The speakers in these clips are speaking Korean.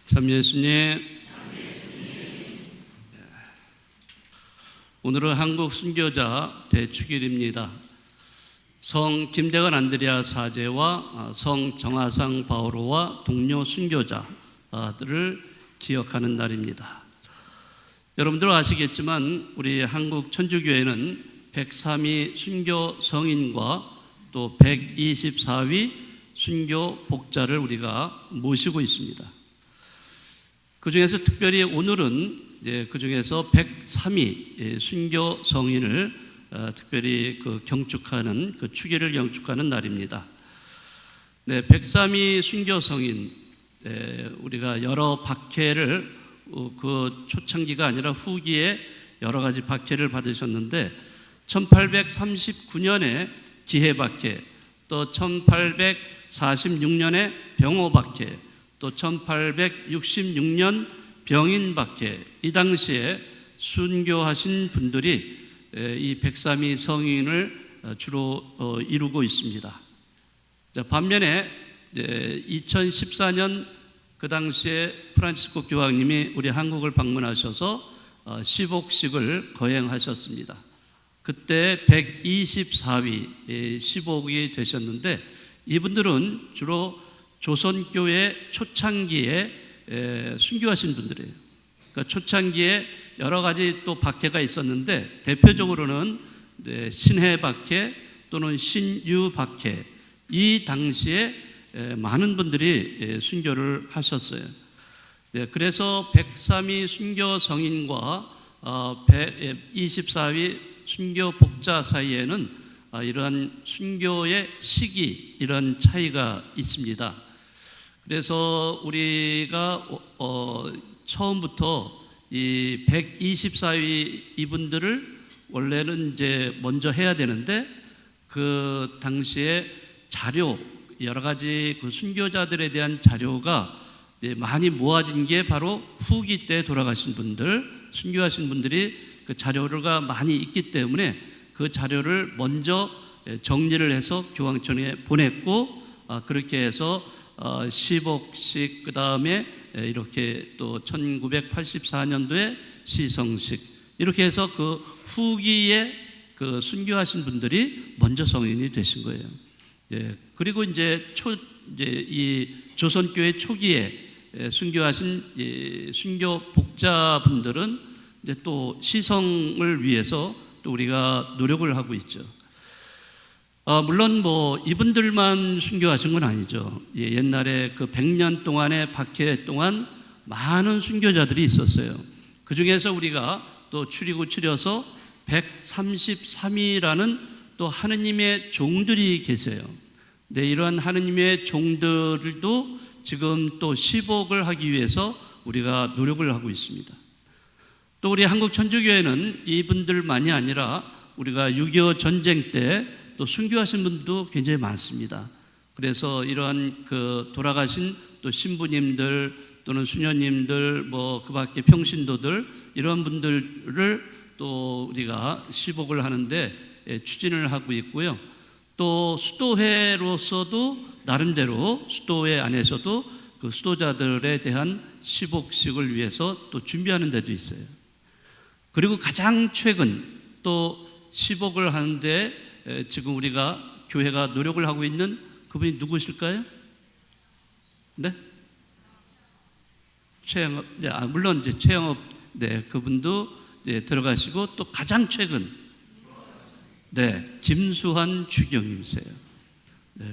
참 예수님, 오늘은 한국 순교자 대축일입니다. 성 김대건 안드레아 사제와 성 정하상 바오로와 동료 순교자들을 기억하는 날입니다. 여러분들 아시겠지만 우리 한국 천주교회는 103위 순교 성인과 또 124위 순교 복자를 우리가 모시고 있습니다. 그 중에서 특별히 오늘은 그 중에서 103위 순교 성인을 특별히 경축하는 축일을 경축하는 날입니다. 103위 순교 성인, 우리가 여러 박해를 초창기가 아니라 후기에 여러 가지 박해를 받으셨는데 1839년에 기해박해, 또 1846년에 병호박해, 또 1866년 병인박해, 이 당시에 순교하신 분들이 이 103위 성인을 주로 이루고 있습니다. 반면에 2014년 그 당시에 프란치스코 교황님이 우리 한국을 방문하셔서 시복식을 거행하셨습니다. 그때 124위 시복이 되셨는데 이분들은 주로 조선교회 초창기에 순교하신 분들이에요. 그러니까 초창기에 여러 가지 또 박해가 있었는데 대표적으로는 신해박해 또는 신유박해, 이 당시에 많은 분들이 순교를 하셨어요. 그래서 103위 순교 성인과 124위 순교 복자 사이에는 이러한 순교의 시기, 이런 차이가 있습니다. 그래서 우리가 처음부터 이 124위 이분들을 원래는 이제 먼저 해야 되는데 그 당시에 자료, 여러 가지 순교자들에 대한 자료가 많이 모아진 게 바로 후기 때 돌아가신 분들, 순교하신 분들이 그 자료가 많이 있기 때문에 그 자료를 먼저 정리를 해서 교황청에 보냈고, 그렇게 해서 시복식, 그 다음에 이렇게 또 1984년도에 시성식, 이렇게 해서 그 후기에 그 순교하신 분들이 먼저 성인이 되신 거예요. 그리고 이제 이 조선교회 초기에 순교하신 순교 복자분들은 이제 또 시성을 위해서 또 우리가 노력을 하고 있죠. 물론 이분들만 순교하신 건 아니죠. 옛날에 그 100년 동안의 박해 동안 많은 순교자들이 있었어요. 그 중에서 우리가 또 추려서 133위라는 또 하느님의 종들이 계세요. 이러한 하느님의 종들도 지금 또 시복을 하기 위해서 우리가 노력을 하고 있습니다. 또 우리 한국 천주교회는 이분들만이 아니라 우리가 6.25 전쟁 때 또 순교하신 분들도 굉장히 많습니다. 그래서 이러한 돌아가신 또 신부님들 또는 수녀님들, 그 밖에 평신도들, 이런 분들을 또 우리가 시복을 하는데 추진을 하고 있고요. 또 수도회로서도 나름대로 수도회 안에서도 그 수도자들에 대한 시복식을 위해서 또 준비하는 데도 있어요. 그리고 가장 최근 또 시복을 하는데 지금 우리가 교회가 노력을 하고 있는 그분이 누구실까요? 네? 최영업, 물론 이제 최영업, 그분도 들어가시고, 또 가장 최근, 김수환 추경님이세요.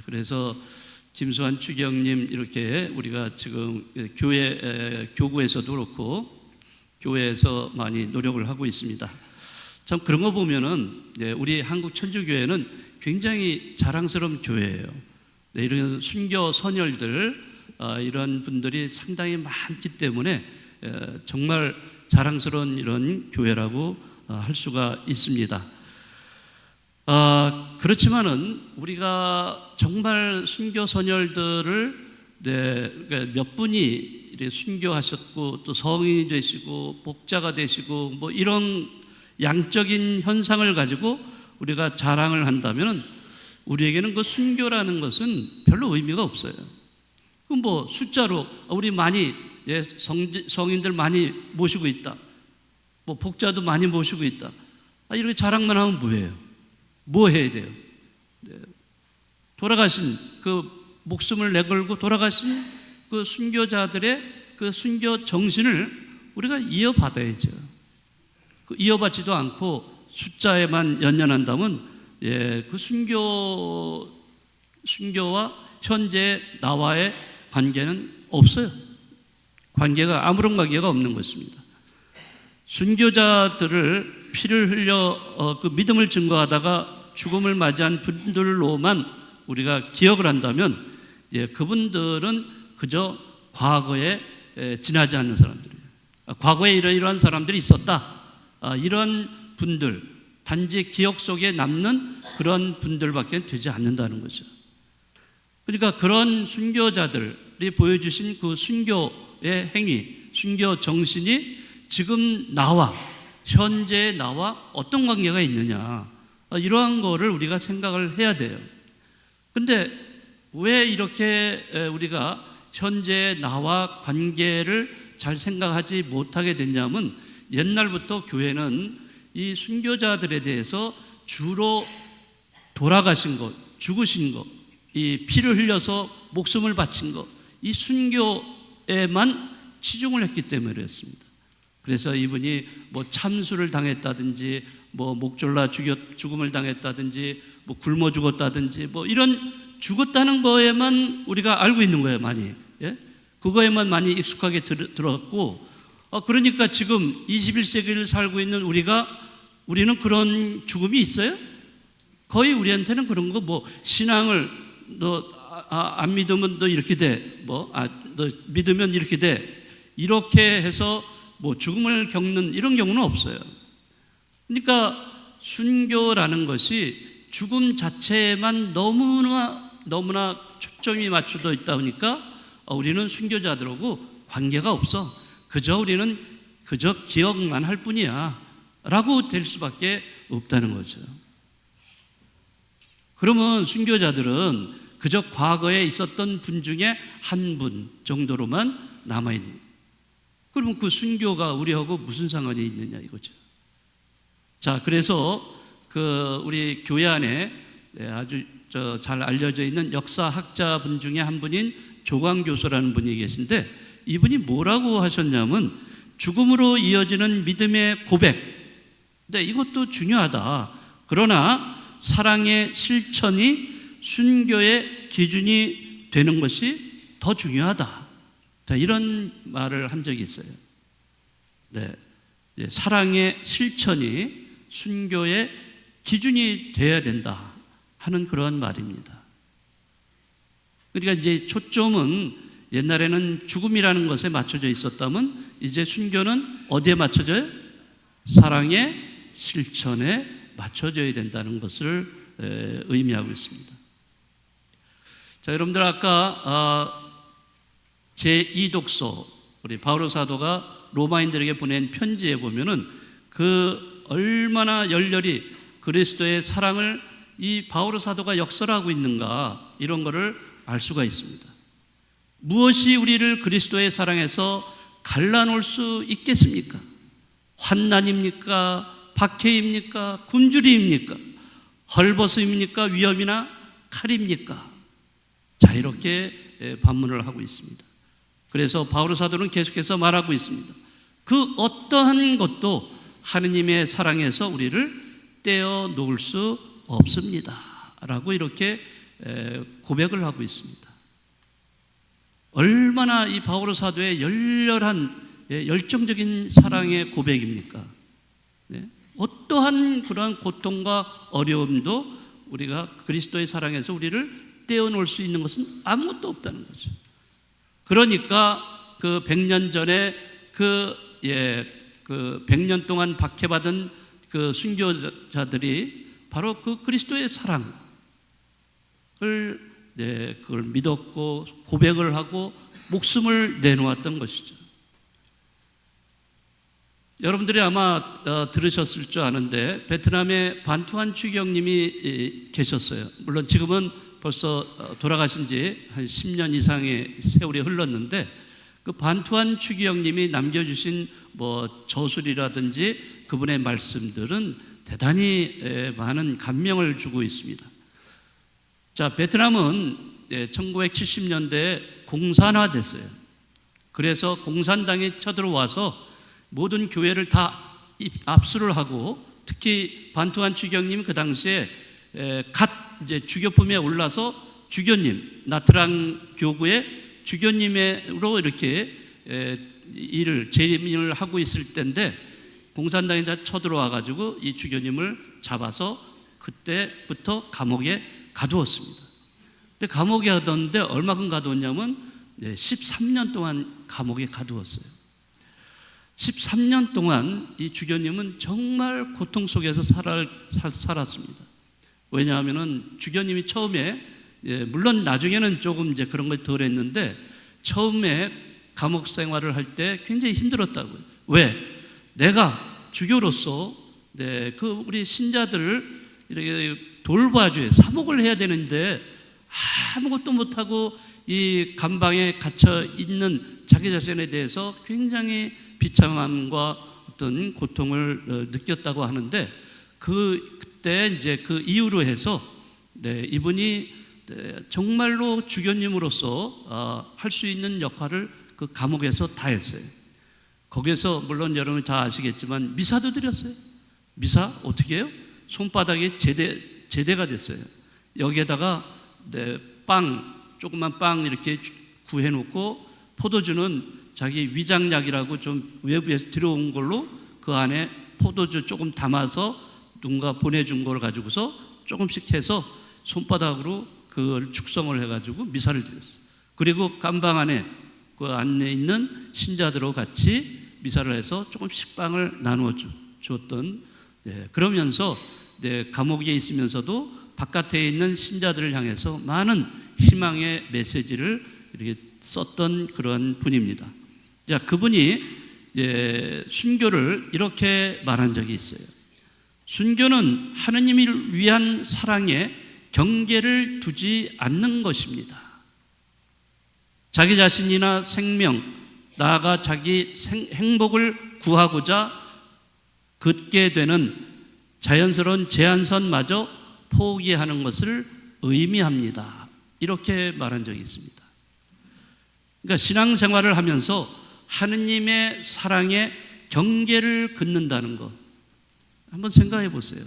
그래서 김수환 추경님, 이렇게 우리가 지금 교구에서도 그렇고 교회에서 많이 노력을 하고 있습니다. 참 그런 거 보면은 우리 한국 천주교회는 굉장히 자랑스러운 교회예요. 이런 순교 선열들, 이런 분들이 상당히 많기 때문에 정말 자랑스러운 이런 교회라고 할 수가 있습니다. 그렇지만은 우리가 정말 순교 선열들을 몇 분이 순교하셨고 또 성인이 되시고 복자가 되시고 이런 양적인 현상을 가지고 우리가 자랑을 한다면 우리에게는 그 순교라는 것은 별로 의미가 없어요. 그럼 숫자로 우리 많이 성인들 많이 모시고 있다. 뭐 복자도 많이 모시고 있다. 이렇게 자랑만 하면 뭐예요? 뭐 해야 돼요? 돌아가신 그 목숨을 내걸고 돌아가신 그 순교자들의 그 순교 정신을 우리가 이어받아야죠. 이어받지도 않고 숫자에만 연연한다면 그 순교와 현재 나와의 관계는 없어요. 관계가 아무런 관계가 없는 것입니다. 순교자들을 피를 흘려 그 믿음을 증거하다가 죽음을 맞이한 분들로만 우리가 기억을 한다면 그분들은 그저 과거에 지나지 않는 사람들이에요. 과거에 이러이러한 사람들이 있었다. 이런 분들, 단지 기억 속에 남는 그런 분들밖에 되지 않는다는 거죠. 그러니까 그런 순교자들이 보여주신 그 순교의 행위, 순교 정신이 지금 나와, 현재 나와 어떤 관계가 있느냐, 이러한 거를 우리가 생각을 해야 돼요. 근데 왜 이렇게 우리가 현재 나와 관계를 잘 생각하지 못하게 됐냐면, 옛날부터 교회는 이 순교자들에 대해서 주로 돌아가신 것, 죽으신 것, 이 피를 흘려서 목숨을 바친 것, 이 순교에만 치중을 했기 때문에 그랬습니다. 그래서 이분이 뭐 참수를 당했다든지, 뭐 목졸라 죽음을 당했다든지, 뭐 굶어 죽었다든지, 뭐 이런 죽었다는 거에만 우리가 알고 있는 거예요, 많이. 그거에만 많이 익숙하게 들었고, 그러니까 지금 21세기를 살고 있는 우리는 그런 죽음이 있어요? 거의 우리한테는 그런 거, 뭐 신앙을 너 안 믿으면 너 이렇게 돼, 너 믿으면 이렇게 돼, 이렇게 해서 뭐 죽음을 겪는 이런 경우는 없어요. 그러니까 순교라는 것이 죽음 자체에만 너무나 초점이 맞춰져 있다 보니까 우리는 순교자들하고 관계가 없어. 우리는 그저 기억만 할 뿐이야 라고 될 수밖에 없다는 거죠. 그러면 순교자들은 그저 과거에 있었던 분 중에 한 분 정도로만 남아있는 거예요. 그러면 그 순교가 우리하고 무슨 상관이 있느냐 이거죠. 자, 그래서 우리 교회 안에 아주 잘 알려져 있는 역사학자 분 중에 한 분인 조광 교수라는 분이 계신데, 이분이 뭐라고 하셨냐면, 죽음으로 이어지는 믿음의 고백, 근데 이것도 중요하다. 그러나 사랑의 실천이 순교의 기준이 되는 것이 더 중요하다. 자, 이런 말을 한 적이 있어요. 사랑의 실천이 순교의 기준이 되어야 된다 하는 그런 말입니다. 그러니까 이제 초점은 옛날에는 죽음이라는 것에 맞춰져 있었다면, 이제 순교는 어디에 맞춰져요? 사랑의 실천에 맞춰져야 된다는 것을 의미하고 있습니다. 자, 여러분들 아까 제2독서 우리 바오로 사도가 로마인들에게 보낸 편지에 보면은 얼마나 열렬히 그리스도의 사랑을 이 바오로 사도가 역설하고 있는가, 이런 거를 알 수가 있습니다. 무엇이 우리를 그리스도의 사랑에서 갈라놓을 수 있겠습니까? 환난입니까? 박해입니까? 굶주림입니까? 헐벗음입니까? 위험이나 칼입니까? 자, 이렇게 반문을 하고 있습니다. 그래서 바오로 사도는 계속해서 말하고 있습니다. 그 어떠한 것도 하느님의 사랑에서 우리를 떼어 놓을 수 없습니다 라고 이렇게 고백을 하고 있습니다. 얼마나 이 바오로 사도의 열정적인 사랑의 고백입니까? 어떠한 그러한 고통과 어려움도 우리가 그리스도의 사랑에서 우리를 떼어놓을 수 있는 것은 아무것도 없다는 거죠. 그러니까 그 100년 전에 100년 동안 박해받은 그 순교자들이 바로 그 그리스도의 사랑을 그걸 믿었고 고백을 하고 목숨을 내놓았던 것이죠. 여러분들이 아마 들으셨을 줄 아는데, 베트남에 반투한 추기경님이 계셨어요. 물론 지금은 벌써 돌아가신 지 한 10년 이상의 세월이 흘렀는데, 그 반투한 추기경님이 남겨주신 뭐 저술이라든지 그분의 말씀들은 대단히 많은 감명을 주고 있습니다. 자, 베트남은 1970년대에 공산화됐어요. 그래서 공산당이 쳐들어와서 모든 교회를 다 압수를 하고, 특히 반투한 추기경님이 그 당시에 갓 이제 주교품에 올라서 주교님, 나트랑 교구의 주교님으로 이렇게 재임을 하고 있을 때인데, 공산당이 다 쳐들어와 가지고 이 주교님을 잡아서 그때부터 감옥에 가두었습니다. 근데 감옥에 가두었는데 얼마큼 가두었냐면 13년 동안 감옥에 가두었어요. 13년 동안 이 주교님은 정말 고통 속에서 살았습니다. 왜냐하면은 주교님이 처음에, 물론 나중에는 조금 이제 그런 걸 덜 했는데, 처음에 감옥 생활을 할 때 굉장히 힘들었다고요. 왜? 내가 주교로서 그 우리 신자들을 이렇게 돌봐줘야, 사목을 해야 되는데 아무것도 못하고 이 감방에 갇혀 있는 자기 자신에 대해서 굉장히 비참함과 어떤 고통을 느꼈다고 하는데, 그때 이제 그 이유로 해서 이분이 정말로 주교님으로서 할 수 있는 역할을 그 감옥에서 다 했어요. 거기에서 물론 여러분이 다 아시겠지만 미사도 드렸어요. 미사 어떻게 해요? 손바닥에 제대가 됐어요. 여기에다가 조그만 빵 이렇게 구해놓고, 포도주는 자기 위장약이라고 좀 외부에서 들어온 걸로 그 안에 포도주 조금 담아서 누군가 보내준 걸 가지고서 조금씩 해서 손바닥으로 그걸 축성을 해가지고 미사를 드렸어요. 그리고 감방 안에 그 안에 있는 신자들하고 같이 미사를 해서 조금씩 빵을 나누어 줬던, 그러면서 감옥에 있으면서도 바깥에 있는 신자들을 향해서 많은 희망의 메시지를 이렇게 썼던 그런 분입니다. 자, 그분이 순교를 이렇게 말한 적이 있어요. 순교는 하느님을 위한 사랑에 경계를 두지 않는 것입니다. 자기 자신이나 생명, 나아가 자기 행복을 구하고자 긋게 되는 자연스러운 제한선마저 포기하는 것을 의미합니다. 이렇게 말한 적이 있습니다. 그러니까 신앙생활을 하면서 하느님의 사랑에 경계를 긋는다는 것, 한번 생각해 보세요.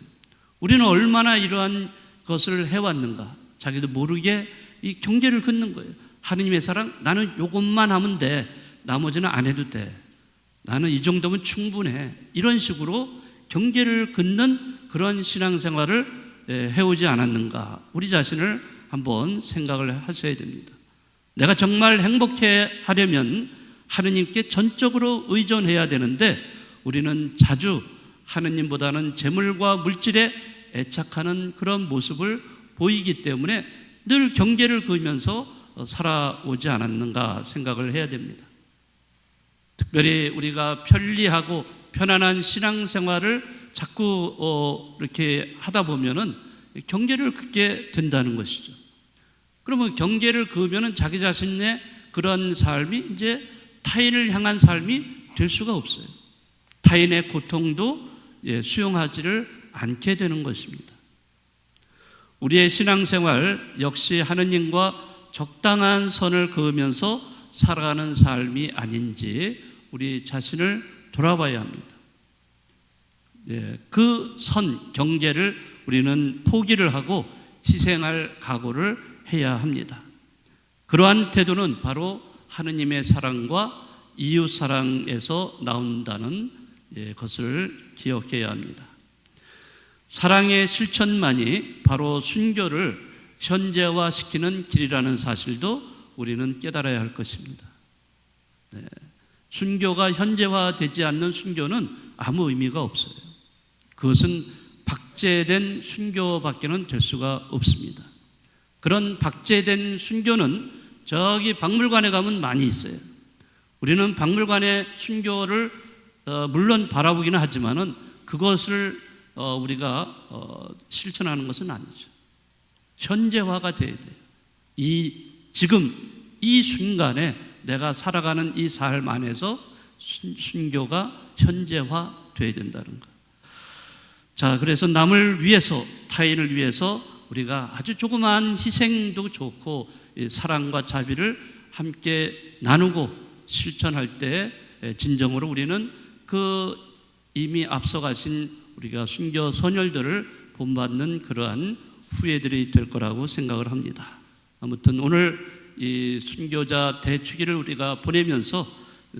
우리는 얼마나 이러한 것을 해왔는가. 자기도 모르게 이 경계를 긋는 거예요. 하느님의 사랑, 나는 이것만 하면 돼, 나머지는 안 해도 돼, 나는 이 정도면 충분해, 이런 식으로 경계를 긋는 그런 신앙생활을 해오지 않았는가. 우리 자신을 한번 생각을 하셔야 됩니다. 내가 정말 행복해 하려면 하느님께 전적으로 의존해야 되는데, 우리는 자주 하느님보다는 재물과 물질에 애착하는 그런 모습을 보이기 때문에 늘 경계를 그으면서 살아오지 않았는가 생각을 해야 됩니다. 특별히 우리가 편리하고 편안한 신앙생활을 자꾸 이렇게 하다 보면은 경계를 긋게 된다는 것이죠. 그러면 경계를 그으면은 자기 자신의 그런 삶이 이제 타인을 향한 삶이 될 수가 없어요. 타인의 고통도 수용하지를 않게 되는 것입니다. 우리의 신앙생활 역시 하느님과 적당한 선을 그으면서 살아가는 삶이 아닌지 우리 자신을 돌아봐야 합니다. 그 선, 경계를 우리는 포기를 하고 희생할 각오를 해야 합니다. 그러한 태도는 바로 하느님의 사랑과 이웃 사랑에서 나온다는 것을 기억해야 합니다. 사랑의 실천만이 바로 순교를 현재화시키는 길이라는 사실도 우리는 깨달아야 할 것입니다. 순교가 현재화되지 않는 순교는 아무 의미가 없어요. 그것은 박제된 순교밖에는 될 수가 없습니다. 그런 박제된 순교는 저기 박물관에 가면 많이 있어요. 우리는 박물관의 순교를 물론 바라보기는 하지만은 그것을 우리가 실천하는 것은 아니죠. 현재화가 돼야 돼요. 지금 이 순간에 내가 살아가는 이 삶 안에서 순교가 현재화되어야 된다는 것. 자, 그래서 남을 위해서, 타인을 위해서 우리가 아주 조그마한 희생도 좋고 사랑과 자비를 함께 나누고 실천할 때 진정으로 우리는 그 이미 앞서가신 우리가 순교 선열들을 본받는 그러한 후예들이 될 거라고 생각을 합니다. 아무튼 오늘 이 순교자 대축일을 우리가 보내면서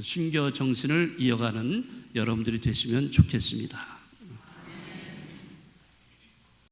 순교 정신을 이어가는 여러분들이 되시면 좋겠습니다.